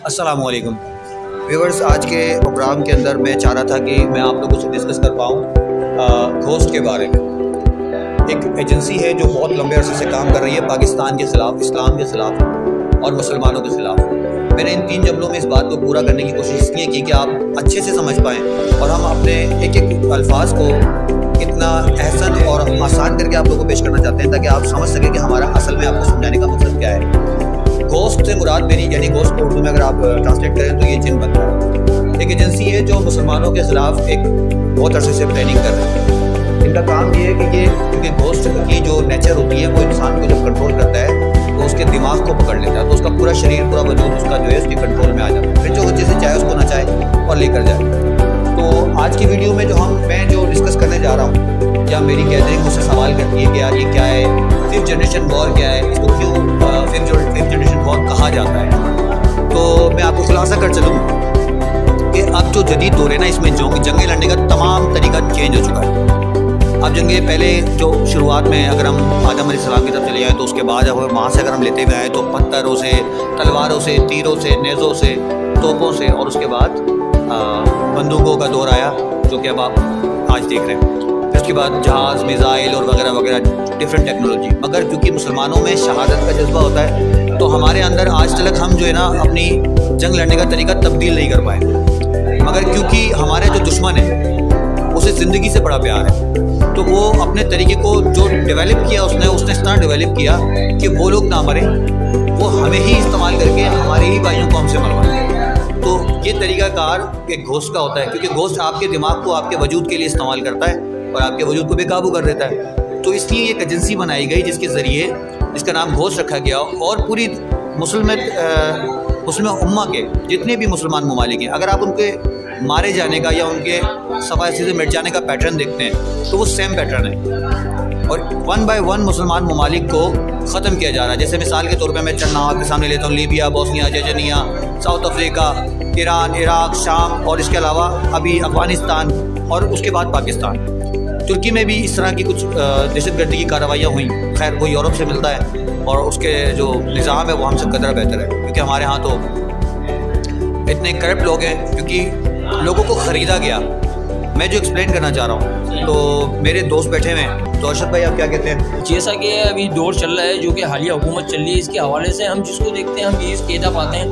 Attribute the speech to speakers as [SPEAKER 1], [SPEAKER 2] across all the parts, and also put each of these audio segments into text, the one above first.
[SPEAKER 1] अस्सलामुअलैकुम व्यूअर्स, आज के प्रोग्राम के अंदर मैं चाह रहा था कि मैं आप लोगों से डिस्कस कर पाऊँ घोस्ट के बारे में। एक एजेंसी है जो बहुत लंबे अरसे से काम कर रही है पाकिस्तान के ख़िलाफ़, इस्लाम के ख़िलाफ़ और मुसलमानों के ख़िलाफ़। मैंने इन 3 जमलों में इस बात को पूरा करने की कोशिश इसलिए की कि आप अच्छे से समझ पाएँ और हम अपने एक एक अल्फाज को इतना एहसन और आसान करके आप लोगों को पेश करना चाहते हैं ताकि आप समझ सकें कि हमारा असल में आपको समझाने का मकसद क्या है। घोस्ट से मुराद मेरी, यानी घोस्ट को उर्दू में अगर आप ट्रांसलेट करें तो ये जिन बनता है। एक एजेंसी है जो मुसलमानों के ख़िलाफ़ एक बहुत अरसे से प्लानिंग कर रही है। इनका काम ये है कि ये, क्योंकि घोस्ट की जो नेचर होती है वो इंसान को जब कंट्रोल करता है तो उसके दिमाग को पकड़ लेता है, तो उसका पूरा शरीर, पूरा वजूद उसका जो है उसके कंट्रोल में आ जाता है, फिर जो जैसे चाहे उसको नचाए और लेकर जाए। तो आज की वीडियो में मैं जो डिस्कस करने जा रहा हूँ, या मेरी गैदरिंग मुझसे सवाल करती है कि यार ये क्या है, 5th जनरेशन वॉर क्या है, इसको क्यों 5th जनरेशन वॉर कहा जाता है। तो मैं आपको खुलासा कर चलूँ कि अब जो जदीद दौर है ना, इसमें जंगें लड़ने का तमाम तरीका चेंज हो चुका है। अब जंगें पहले जो शुरुआत में अगर हम आदम अलैहिस्सलाम की तरफ चले जाएँ तो उसके बाद वहाँ से अगर हम लेते हुए आए तो पत्थरों से, तलवारों से, तीरों से, नेज़ों से, तोपों से, और उसके बाद बंदूकों का दौर आया जो कि अब आप आज देख रहे हैं। फिर उसके बाद जहाज़, मिज़ाइल और वगैरह वगैरह डिफरेंट टेक्नोलॉजी। मगर क्योंकि मुसलमानों में शहादत का जज्बा होता है तो हमारे अंदर आज तक हम जो है ना अपनी जंग लड़ने का तरीका तब्दील नहीं कर पाए। मगर क्योंकि हमारे जो दुश्मन है उसे ज़िंदगी से बड़ा प्यार है तो वो अपने तरीके को जो डेवलप किया उसने इतना डेवलप किया कि वो लोग ना मरें, वो हमें ही इस्तेमाल करके हमारे ही भाइयों को हमसे मरवाएं। तो ये तरीक़ाकार एक घोस्ट का होता है, क्योंकि घोस्ट आपके दिमाग को आपके वजूद के लिए इस्तेमाल करता है और आपके वजूद को बेकाबू कर देता है। तो इसलिए एक एजेंसी बनाई गई जिसके ज़रिए, जिसका नाम घोस्ट रखा गया, और पूरी मुस्लिम उम्मा के जितने भी मुसलमान ममालिक हैं, अगर आप उनके मारे जाने का या उनके सफाई से मिट जाने का पैटर्न देखते हैं तो वो सेम पैटर्न है और 1 बाय 1 मुसलमान ममालिक को ख़त्म किया जा रहा है। जैसे मिसाल के तौर पे मैं चंद नाम आपके सामने लेता हूँ: Libya, Bosnia, Chechnya, south Africa, Iran, Iraq, शाम, और इसके अलावा अभी अफ़गानिस्तान, और उसके बाद पाकिस्तान। तुर्की में भी इस तरह की कुछ दहशतगर्दी की कार्रवाइयाँ हुई। खैर वो यूरोप से मिलता है और उसके जो निज़ाम है वो हमसे कदरा बेहतर है, क्योंकि हमारे यहाँ तो इतने करप्ट लोग हैं, क्योंकि लोगों को ख़रीदा गया। मैं जो एक्सप्लेन करना चाह रहा हूँ, तो मेरे दोस्त बैठे हुए हैं, तो अर्शद भाई आप क्या कहते हैं?
[SPEAKER 2] जैसा कि अभी दौर चल रहा है जो कि हालिया हुकूमत चल रही है, इसके हवाले से हम जिसको देखते हैं हम यही कहता पाते हैं,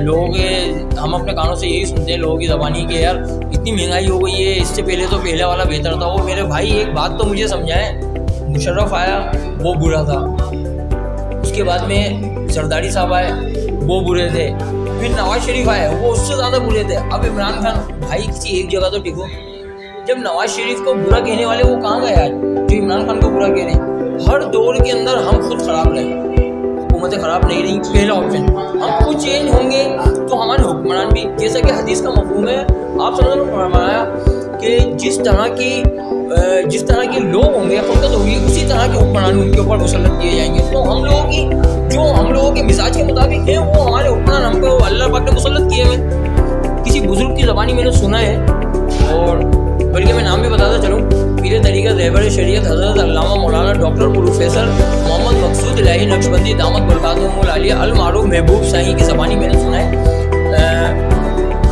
[SPEAKER 2] लोगों के, हम अपने कानों से यही सुनते हैं लोगों की ज़बानी कि यार इतनी महंगाई हो गई है, इससे पहले तो पहले वाला बेहतर था। वो मेरे भाई एक बात तो मुझे समझाएं, मुशर्रफ आया वो बुरा था, उसके बाद में जरदारी साहब आए वो बुरे थे, फिर नवाज शरीफ आए वो उससे ज़्यादा बुरे थे, अब इमरान खान। भाई किसी एक जगह तो टिको। जब नवाज शरीफ को बुरा कहने वाले वो कहाँ गए आज जो इमरान खान को बुरा कह रहे हैं? हर दौर के अंदर हम खुद ख़राब रहे, हुकूमतें ख़राब नहीं रही, पहला ऑप्शन। हम खुद चेंज होंगे तो हमारे हुक्मरान भी, जैसा कि हदीस का मफ़हूम है, आप समझ फरमाया कि जिस तरह के लोग होंगे, फ़कत होगी, उसी तरह के हुक्मरान उनके ऊपर मुसल्लत किए जाएंगे। तो हम लोगों के मिजाज के मुताबिक हैं वो हमारे हुक्मरान हमको अल्लाह पाक ने मुसल्लत किए हुए। किसी बुजुर्ग की ज़बानी मैंने सुना है, और बल्कि मैं नाम भी बताता चलूँ, पीर तरीक़त रहबर शरीयत हज़रत अल्लामा मौलाना डॉक्टर प्रोफेसर मोहम्मद मकसूद इलाही नक्शबंदी दामत बरकातुहुमुल आलिया अल मारूफ महबूब साईं की ज़बानी मैंने सुना है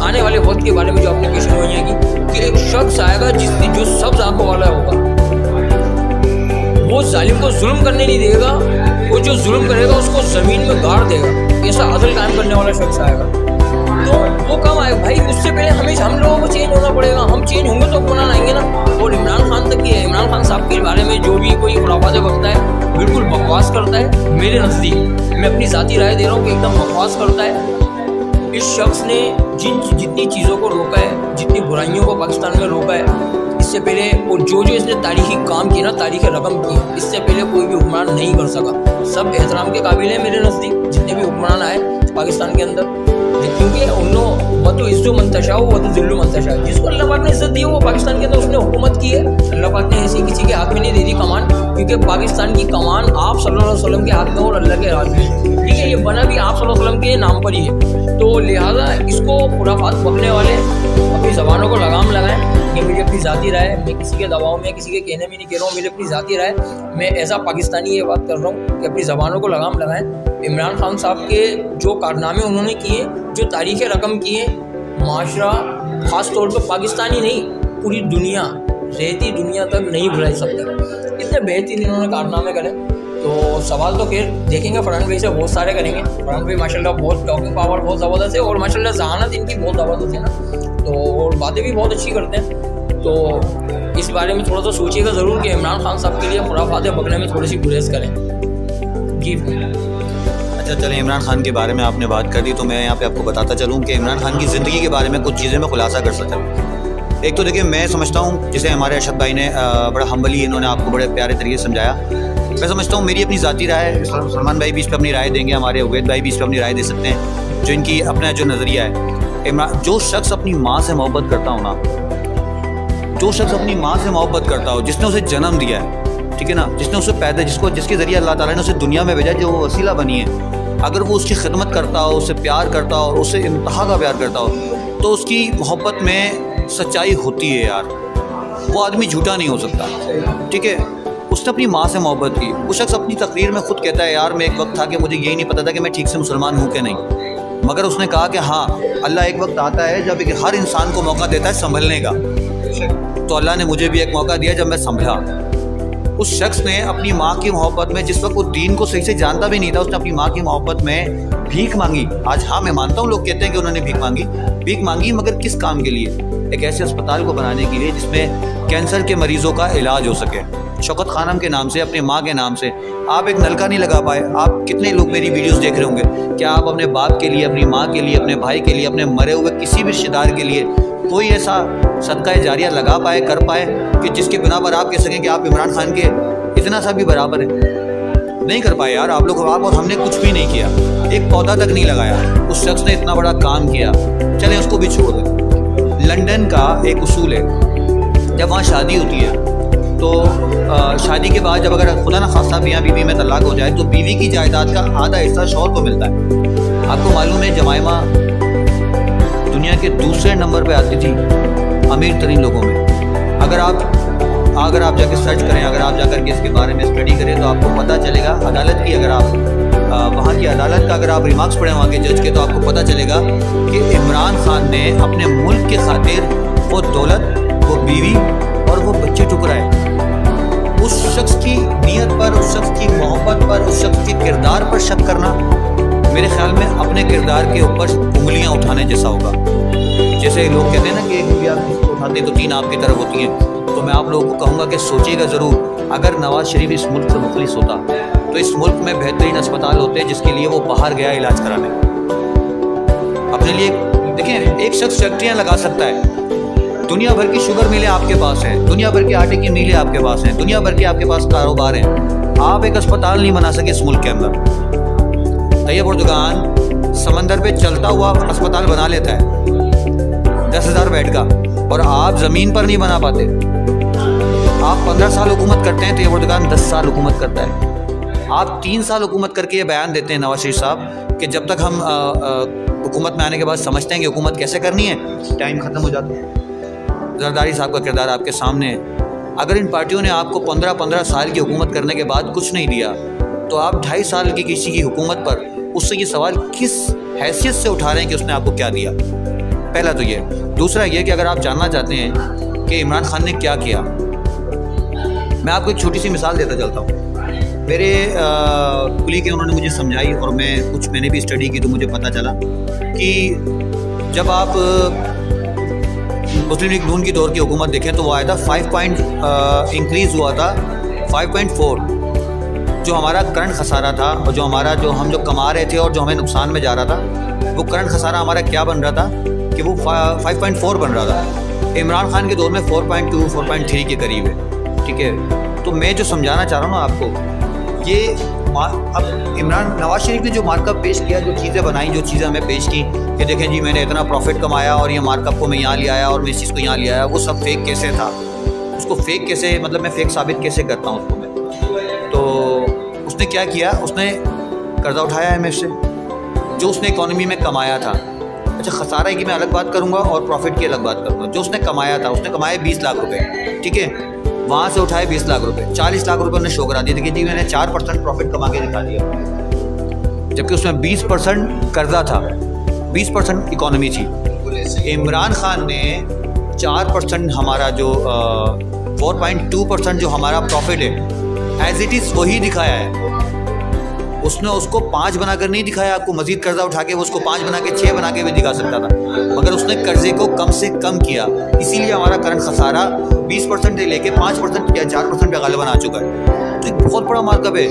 [SPEAKER 2] आने वाले वक्त के बारे में, जो अपने पेश गोइयाँ की, कि एक शख्स आएगा जो सब आंखों वाला होगा, वो जालिम को जुल्म करने नहीं देगा, वो जो जुल्म करेगा उसको ज़मीन में गाड़ देगा। ऐसा अदल कायम करने वाला शख्स आएगा। तो वो कम आएगा भाई, उससे पहले हम लोगों को चेंज होना पड़ेगा। हम चेंज होंगे तो हुक्मरान आएंगे ना। और इमरान खान तक की है, इमरान खान साहब के बारे में जो भी कोई खुराफातें बकता है, बिल्कुल बकवास करता है। मेरे नज़दीक, मैं अपनी ज़ाती राय दे रहा हूँ कि एकदम बकवास करता है। इस शख्स ने जितनी चीज़ों को रोका है, जितनी बुराइयों को पाकिस्तान में रोका है, इससे पहले, और जो इसने तारीखी काम किया ना, तारीखी रकम की, इससे पहले कोई भी हुक्मरान नहीं कर सका। सब एहतराम के काबिल है मेरे नज़दीक, जितने भी हुक्मरान आए पाकिस्तान के अंदर, क्योंकि उन्होंने वतो इज़्ज़ो मंतशा हो वतो ज़िल्लु मंतशा, जिसको अल्लाह पाक ने इज़्ज़त दी है वो पाकिस्तान के अंदर उसने हुकूमत की है। अल्लाह पाक ने ऐसी किसी के हाथ में नहीं दे दी कमान क्योंकि पाकिस्तान की कमान आप सल्लल्लाहु अलैहि वसल्लम के हाथ में और अल्लाह के राज में, ठीक है। ये बना भी आप सल्लल्लाहु अलैहि वसल्लम के नाम पर ही है। तो लिहाजा इसको खुराफात बकने वाले अपनी ज़बानों को लगाम लगाएं। ये मेरी अपनी ज़ाती राय, मैं किसी के दबाव में, किसी के कहने में नहीं कह रहा हूँ, मेरी अपनी ज़ाती राय। मैं ऐसा पाकिस्तानी ये बात कर रहा हूँ कि अपनी ज़बानों को लगाम लगाएं। इमरान खान साहब के जो कारनामे उन्होंने किए, जो तारीख़ रकम किए, माशरा ख़ास तौर पर पाकिस्तानी नहीं पूरी दुनिया, रहती दुनिया तक नहीं भुला सकती। इतने बेहतरीन इन्होंने कारनामे करे। तो सवाल तो फिर देखेंगे फरहान भाई से बहुत सारे करेंगे। फरहान भाई माशाल्लाह बहुत टॉकिंग पावर बहुत ज़बरदस्त है और माशाल्लाह ज़हानत इनकी बहुत ज़बरदस्त है ना, तो और बातें भी बहुत अच्छी करते हैं। तो इस बारे में थोड़ा सा सोचिएगा ज़रूर कि इमरान खान साहब के लिए खुराफात बकने में थोड़ी सी गुरेज करें। जी
[SPEAKER 1] अच्छा, चलें, इमरान खान के बारे में आपने बात कर दी तो मैं यहाँ पे आपको बताता चलूँ कि इमरान खान की ज़िंदगी के बारे में कुछ चीज़ें मैं खुलासा कर सकता हूँ। एक तो देखिए, मैं समझता हूँ, जिसे हमारे अरशद भाई ने बड़ा हम्बली इन्होंने आपको बड़े प्यारे तरीके से समझाया। मैं समझता हूँ, मेरी अपनी ज़ाती राय, सलमान भाई भी इस पर अपनी राय देंगे, हमारे उवैद भाई भी इस पर अपनी राय दे सकते हैं, जो इनकी अपना जो नज़रिया है। इमरान, जो शख्स अपनी माँ से मोहब्बत करता हो ना, जो शख्स अपनी माँ से मोहब्बत करता हो, जिसने उसे जन्म दिया है, ठीक है ना, जिसने उसे पैदा, जिसके ज़रिए अल्लाह ताला ने उसे दुनिया में भेजा, जो वो वसीला बनी है, अगर वो उसकी खिदमत करता हो, उससे प्यार करता हो और उससे इंतहा का प्यार करता हो, तो उसकी मोहब्बत में सच्चाई होती है यार। वो आदमी झूठा नहीं हो सकता, ठीक है। उसने अपनी माँ से मोहब्बत की। वो शख्स अपनी तकरीर में खुद कहता है, यार मैं एक वक्त था कि मुझे यही नहीं पता था कि मैं ठीक से मुसलमान हूँ कि नहीं, मगर उसने कहा कि हाँ, अल्लाह एक वक्त आता है जब हर इंसान को मौका देता है संभलने का, तो अल्लाह ने मुझे भी एक मौका दिया जब मैं संभला। उस शख्स ने अपनी माँ की मोहब्बत में, जिस वक्त वो दीन को सही से जानता भी नहीं था, उसने अपनी माँ की मोहब्बत में भीख मांगी। आज हाँ, मैं मानता हूँ, लोग कहते हैं कि उन्होंने भीख मांगी, मगर किस काम के लिए? एक ऐसे अस्पताल को बनाने के लिए जिसमें कैंसर के मरीजों का इलाज हो सके। शौकत खानम के नाम से, अपने माँ के नाम से आप एक नलका नहीं लगा पाए। आप कितने लोग मेरी वीडियोस देख रहे होंगे, क्या आप अपने बाप के लिए, अपनी माँ के लिए, अपने भाई के लिए, अपने मरे हुए किसी भी रिश्तेदार के लिए कोई ऐसा सदका जारिया लगा पाए, कर पाए कि जिसके बिना पर आप कह सकें कि आप इमरान खान के इतना सा भी बराबर है? नहीं कर पाए यार आप लोग। आप और हमने कुछ भी नहीं किया, एक पौधा तक नहीं लगाया। उस शख्स ने इतना बड़ा काम किया। चलें, उसको भी छोड़ दें। लंदन का एक उसूल है, जब वहाँ शादी होती है तो शादी के बाद जब अगर खुदा न खास्ता मियाँ बीवी में तलाक हो जाए तो बीवी की जायदाद का आधा हिस्सा शौहर को मिलता है। आपको मालूम है, जमाइमा दुनिया के दूसरे नंबर पे आती थी अमीर तरीन लोगों में। अगर आप जाकर सर्च करें, अगर आप जाकर के इसके बारे में स्टडी करें तो आपको पता चलेगा। अदालत की, अगर आप वहाँ की अदालत का अगर आप रिमार्क्स पढ़ें वहाँ के जज के, तो आपको पता चलेगा कि इमरान खान ने अपने मुल्क के खातिर वो दौलत, वो बीवी और वो बच्चे ठुकराए। उस शख्स की नीयत पर, उस शख्स की मोहब्बत पर, उस शख्स के किरदार पर शक करना मेरे ख्याल में अपने किरदार के ऊपर उंगलियां उठाने जैसा होगा। जैसे लोग कहते हैं ना कि एक उंगली आप किसको उठाते तो तीन आपकी तरफ होती हैं। तो मैं आप लोगों को कहूँगा कि सोचिएगा ज़रूर, अगर नवाज शरीफ इस मुल्क से मुखलिस होता तो इस मुल्क में बेहतरीन अस्पताल होते जिसके लिए वो बाहर गया इलाज कराने अपने लिए। देखें, एक शख्स फैक्ट्रियाँ लगा सकता है, दुनिया भर की शुगर मिलें आपके पास हैं, दुनिया भर के आटे की मिलें आपके पास हैं, दुनिया भर के आपके पास कारोबार हैं, आप एक अस्पताल नहीं बना सके इस मुल्क के अंदर। तैयब उर्दुगान समंदर पे चलता हुआ अस्पताल बना लेता है 10,000 बेड का, और आप ज़मीन पर नहीं बना पाते। आप 15 साल हुकूमत करते हैं, तैयब उर्दुगान 10 साल हुकूमत करता है। आप 3 साल हुकूमत करके ये बयान देते हैं नवाज शरीफ साहब कि जब तक हम हुकूमत में आने के बाद समझते हैं कि हुकूमत कैसे करनी है, टाइम ख़त्म हो जाता है। जरदारी साहब का किरदार आपके सामने है। अगर इन पार्टियों ने आपको 15-15 साल की हुकूमत करने के बाद कुछ नहीं दिया, तो आप 2.5 साल की किसी की हुकूमत पर उससे ये सवाल किस हैसियत से उठा रहे हैं कि उसने आपको क्या दिया? पहला तो ये। दूसरा ये कि अगर आप जानना चाहते हैं कि इमरान खान ने क्या किया, मैं आपको एक छोटी सी मिसाल देता चलता हूँ। मेरे कुली के उन्होंने मुझे समझाई और मैंने भी स्टडी की, तो मुझे पता चला कि जब आप मुस्लिम लीग नून की दौर की हुकूमत देखें तो वो आया था 5 पॉइंट इंक्रीज़ हुआ था 5.4। जो हमारा करंट खसारा था और जो हम कमा रहे थे और जो हमें नुकसान में जा रहा था, वो करंट खसारा हमारा क्या बन रहा था कि वो 5.4 बन रहा था। इमरान खान के दौर में 4.2 4.3 के करीब है, ठीक है। तो मैं जो समझाना चाह रहा हूँ ना आपको, ये अब नवाज शरीफ ने जो मार्कअप पेश किया, जो चीज़ें बनाई, जो चीज़ें हमें पेश की कि देखें जी मैंने इतना प्रॉफिट कमाया और ये मार्कअप को मैं यहाँ ले आया और मैं इस चीज़ को यहाँ ले आया, वो सब फेक कैसे था? उसको फेक कैसे, मतलब मैं फेक साबित कैसे करता हूँ उसको मैं? तो उसने क्या किया, उसने कर्जा उठाया IMF से, जो उसने इकॉनमी में कमाया था। अच्छा, खसारा की मैं अलग बात करूँगा और प्रॉफिट की अलग बात करूँगा। जो उसने कमाया था, उसने कमाए 20 लाख रुपए, ठीक है, वहाँ से उठाए 20 लाख रुपए, 40 लाख रुपए उन्हें शो करा दिए थे कि जी मैंने 4% प्रॉफिट कमा के दिखा दिया, जबकि उसमें 20% कर्जा था, 20% इकॉनमी थी। इमरान खान ने 4% हमारा जो 4.2% जो हमारा प्रॉफिट है एज इट इज़ वही दिखाया है। उसने उसको 5 बनाकर नहीं दिखाया, आपको मजीद कर्जा उठा के वो उसको 5 बना के 6 बना के भी दिखा सकता था, मगर उसने कर्जे को कम से कम किया। इसीलिए हमारा करंट खसारा 20% से लेके 5% या 4% पे गालिबन आ चुका है। तो एक बहुत बड़ा मार्कअप है,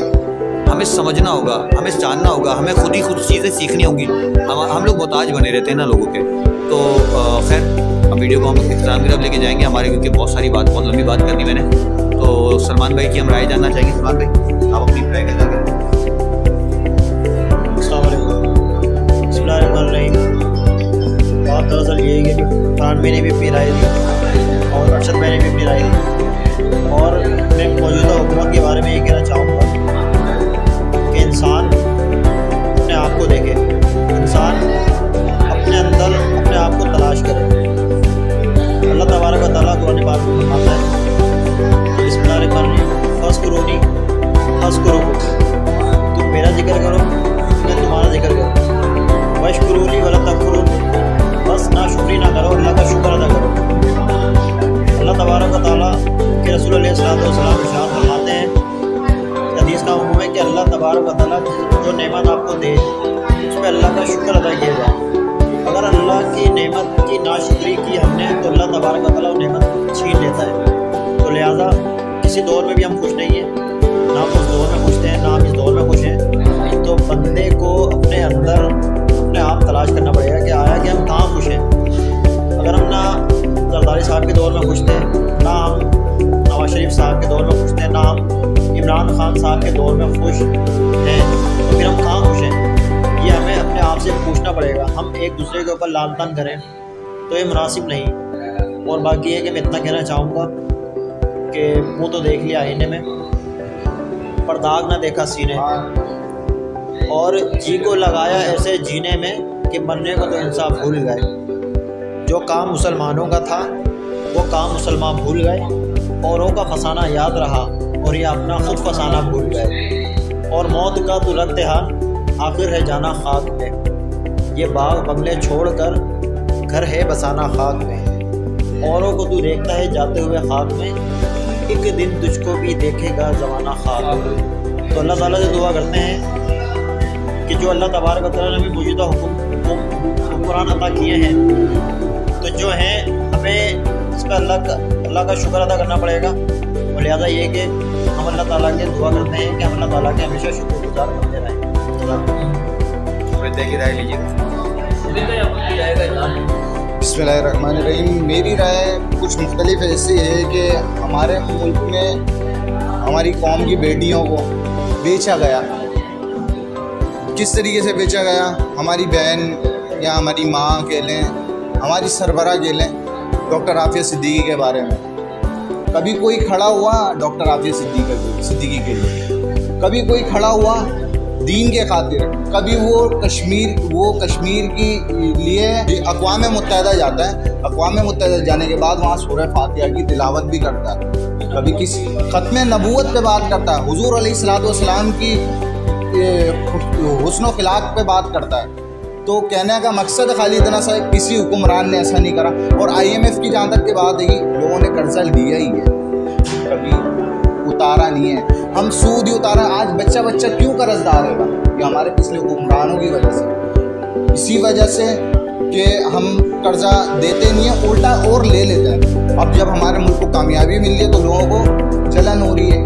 [SPEAKER 1] हमें समझना होगा, हमें जानना होगा, हमें खुद चीज़ें सीखनी होंगी। हम लोग मोहताज बने रहते हैं ना लोगों के। तो खैर अब वीडियो को हम इख्तिताम की तरफ लेके जाएंगे हमारे, क्योंकि बहुत सारी बात, बहुत लंबी बात करनी मैंने। तो सलमान भाई की हम राय जानना चाहेंगे। सलमान भाई, आप अपनी राय कैसा करें?
[SPEAKER 3] बात दरअसल ये है कि फरहान भाई ने भी अपनी राय दी और अरशद भाई ने भी अपनी राय दी, और मैं मौजूदा हुकूमत के बारे में ये कहना चाहूँगा कि इंसान अपने आप को देखे, इंसान अपने अंदर अपने आप को तलाश करे। अल्लाह तबारक व तआला कुरान पाक में फरमाता है, बिस्मिल्लाहिर्रहमानिर्रहीम, फज़्कुरूनी अज़्कुरुकुम, तुम मेरा जिक्र करो मैं तुम्हारा जिक्र करूँ, वश्कुरूनी वला तकफुरून, बस ना शुक्री ना करो, अल्लाह का शुक्र अदा करो। अल्लाह तबारक व तआला के रसूल अलैहिस्सलातु वस्सलाम इरशाद फरमाते हैं, हदीस का हुक्म है कि अल्लाह तबारक व तआला जो नेमत आपको दे उस पर अल्लाह का शुक्र अदा किया जाए। अगर अल्लाह की नेमत की नाशुक्री की हमने तो अल्लाह तबारक व तआला वो नेमत छीन लेता है। तो लिहाजा किसी दौर में भी हम खुश नहीं हैं, ना हम उस दौर में खुश हैं ना हम इस दौर में खुश हैं। तो बंदे को अपने अंदर अपने आप तलाश करना पड़ेगा कि आया कि हम कहाँ खुश हैं। अगर हम ना जरदारी साहब के दौर में खुश थे, ना हम नवाज शरीफ साहब के दौर में खुश थे, ना हम इमरान खान साहब के दौर में खुश हैं, तो फिर हम कहाँ खुश हैं? ये हमें अपने आप से पूछना पड़ेगा। हम एक दूसरे के ऊपर लाल तान करें तो ये मुनासिब नहीं। और बाकी है कि मैं इतना कहना चाहूँगा कि मुँह तो देख लिया आईने में, पर दाग ना देखा सीने, और जी को लगाया ऐसे जीने में कि मरने को तो इंसान भूल गए। जो काम मुसलमानों का था वो काम मुसलमान भूल गए, औरों का फसाना याद रहा और ये अपना खुद फसाना भूल गए। और मौत का तो रद्द हाल आखिर है जाना खाक में, ये बाग बंगले छोड़कर घर है बसाना खाक में। औरों को तू देखता है जाते हुए खाक में, एक दिन तुझको भी देखेगा ज़माना खाक में। तो अल्लाह ताला से दुआ करते हैं कि जो अल्लाह तबारक व तआला ने मौजूदा हुक्मरान अता किए हैं, तो जो हैं हमें इस पर अल्लाह का शुक्र अदा करना पड़ेगा। और लिहाजा ये कि हम अल्लाह ताला के दुआ करते हैं कि हम अल्लाह ताला के हमेशा शुक्रगुजार बनते रहें।
[SPEAKER 4] बिस्मिल्लाहिर्रहमानिर्रहीम। मेरी राय कुछ मुख्तलिफ ऐसी है कि हमारे मुल्क में हमारी कौम की बेटियों को बेचा गया। किस तरीके से बेचा गया? हमारी बहन या हमारी माँ कह लें, हमारी सरबरा कह लें, डॉक्टर आफिया सिद्दीकी के बारे में कभी कोई खड़ा हुआ डॉक्टर आफिया सिद्दीकी के लिए, कभी कोई खड़ा हुआ दीन के खातिर, कभी वो कश्मीर की लिए अक़वाम मुत्तहिदा जाता है, अक़वाम मुत्तहिदा जाने के बाद वहाँ सूरह फातिहा की तिलावत भी करता है, कभी किसी ख़त्म नबूवत पे बात करता है, हुज़ूर अलैहिस्सलातु वस्सलाम की हुस्न खिलाक पे बात करता है। तो कहने का मकसद खाली इतना सा किसी हुक्मरान ने ऐसा नहीं करा। और IMF की जहाँ तक की बात है, लोगों ने कर्जा लिया ही है, कभी उतारा नहीं है। हम सूद ही उतारा। आज बच्चा क्यों कर्जदार है? ये हमारे पिछले हुक्मरानों की वजह से, इसी वजह से कि हम कर्जा देते नहीं हैं, उल्टा और ले लेते हैं। अब जब हमारे मुल्क को कामयाबी मिल रही है तो लोगों को जलन हो रही है।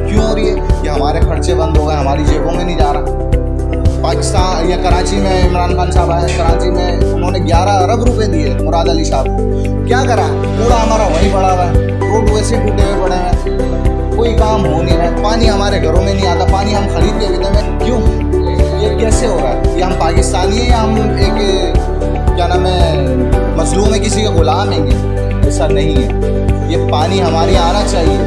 [SPEAKER 4] क्यों हो रही है? कि हमारे खर्चे बंद हो गए, हमारी जेबों में नहीं जा रहा। पाकिस्तान या कराची में इमरान खान साहब आए, कराची में उन्होंने 11 अरब रुपए दिए मुराद अली साहब को। क्या करा? पूरा हमारा वहीं पड़ा हुआ है, रोड वैसे टूटे हुए पड़े हैं, कोई काम हो नहीं रहा है। पानी हमारे घरों में नहीं आता, पानी हम खरीद के पीते हैं। क्यों? ये कैसे हो रहा है? ये हम पाकिस्तानी हैं या हम एक क्या नाम है मजलूम है, किसी के गुलाम हैं? ऐसा नहीं है। ये पानी हमारे यहाँ आना चाहिए,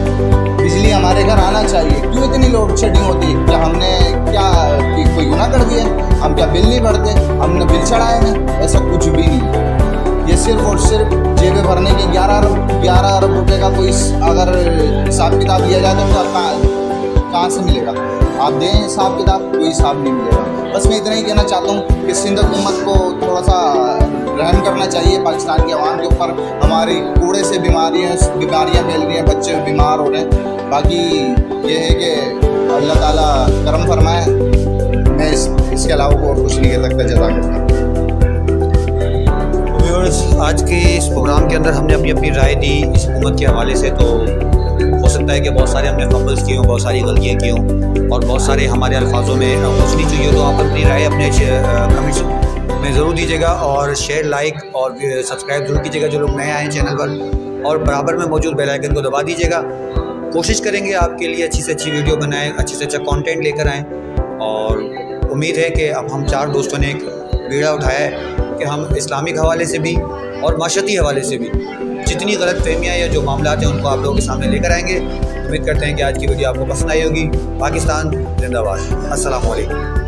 [SPEAKER 4] बिजली बिजली हमारे घर आना चाहिए। क्यों इतनी लोड शेडिंग होती है? क्या हमने क्या कोई गुनाह कर दिया? हम क्या बिल नहीं भरते? हमने बिल चढ़ाए हैं? ऐसा कुछ भी नहीं। ये सिर्फ और सिर्फ जेबें भरने के 11 अरब रुपए का कोई अगर हिसाब किताब दिया जाए तो कहाँ से मिलेगा? आप दें हिसाब किताब, कोई हिसाब नहीं मिलेगा। बस मैं इतना ही कहना चाहता हूँ कि सिंध हुकूमत को थोड़ा सा रहम करना चाहिए पाकिस्तान के अवाम के ऊपर। हमारी कूड़े से बीमारियाँ फैल रही हैं, बच्चे बीमार हो रहे हैं। बाकी ये है कि अल्लाह ताला करम फरमाए। मैं इसके अलावा और कुछ नहीं कह सकता। जज़ाकल्लाह।
[SPEAKER 1] व्यूअर्स, आज के इस प्रोग्राम के अंदर हमने अपनी अपनी राय दी इस हुकूमत के हवाले से। तो हो सकता है कि बहुत सारे हमने फंबल्स किए हों, बहुत सारी गलतियाँ की हों और बहुत सारे हमारे अल्फाजों में कुछ चाहिए हो, तो आप अपनी राय अपने कमेंट्स में ज़रूर दीजिएगा और शेयर, लाइक और सब्सक्राइब ज़रूर कीजिएगा जो लोग नए आए हैं चैनल पर, और बराबर में मौजूद बेल आइकन को दबा दीजिएगा। कोशिश करेंगे आपके लिए अच्छी से अच्छी वीडियो बनाएं, अच्छे से अच्छा कंटेंट लेकर आएँ। और उम्मीद है कि अब हम 4 दोस्तों ने एक बीड़ा उठाया है कि हम इस्लामिक हवाले से भी और माशरती हवाले से भी जितनी गलत फहमियाँ या जो मामला हैं उनको आप लोगों के सामने लेकर आएंगे। उम्मीद करते हैं कि आज की वीडियो आपको पसंद आई होगी। पाकिस्तान जिंदाबाद। अस्सलाम वालेकुम।